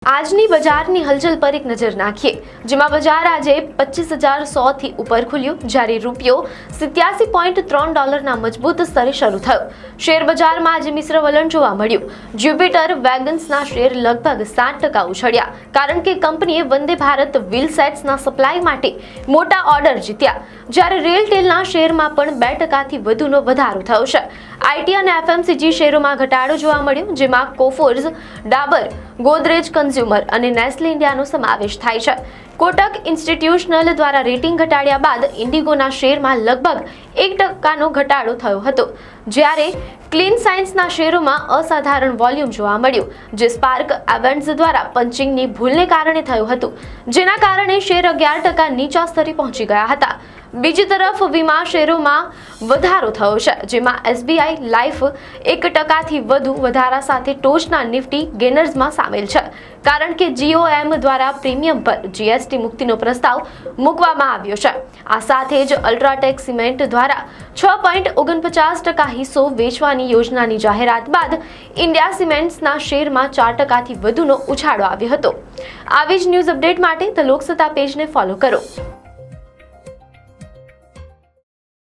આજની બજારની હલચલ પર એક નજર નાખીએ, જેમાં બજાર આજે 25,100 થી ઉપર ખુલ્યું, જ્યારે રૂપિયો $87.3 મજબૂત સ્તરે શરૂ થયો. શેર બજારમાં આજે મિશ્ર વલણ જોવા મળ્યું. જ્યુપિટર વેગન્સના શેર લગભગ 7% ઉછળ્યા, કારણ કે કંપનીએ વંદે ભારત વ્હીલ સેટ્સના સપ્લાય માટે મોટા ઓર્ડર જીત્યા, જ્યારે રેલટેલના શેરમાં પણ 2% થી વધુનો વધારો થયો છે. આઈટી અને એફએમસીજી શેરોમાં ઘટાડો જોવા મળ્યો, જેમાં કોફોર્સ, ડાબર, ગોદરેજ કન્ઝ્યુમર અને નેસ્લે ઇન્ડિયાનો સમાવેશ થાય છે. કોટક ઇન્સ્ટિટ્યુશનલ દ્વારા રેટિંગ ઘટાડ્યા બાદ ઇન્ડિગોના શેરમાં લગભગ 1%નો ઘટાડો થયો હતો, જ્યારે ક્લીન સાયન્સના શેરોમાં અસાધારણ વોલ્યુમ જોવા મળ્યું, જે સ્પાર્ક એવન્ટ્સ દ્વારા પંચિંગની ભૂલને કારણે થયું હતું, જેના કારણે શેર 11% નીચા સ્તરે પહોંચી ગયા હતા. બીજી તરફ વીમા શેરોમાં વધારો થયો છે, જેમાં એસબીઆઈ લાઈફ 1% થી વધુ વધારા સાથે ટોચના નિફ્ટી ગેનર્સમાં સામેલ છે, કારણ કે જીઓએમ દ્વારા પ્રીમિયમ પર જીએસટી મુક્તિનો પ્રસ્તાવ મૂકવામાં આવ્યો છે. આ સાથે જ અલ્ટ્રાટેક સિમેન્ટ દ્વારા 6.49% હિસ્સો વેચવાની યોજનાની જાહેરાત બાદ ઇન્ડિયા સિમેન્ટ્સના શેરમાં 4% થી વધુનો ઉછાળો આવ્યો હતો. આવી જ ન્યૂઝ અપડેટ માટે ધ લોકસત્તા પેજને ફોલો કરો.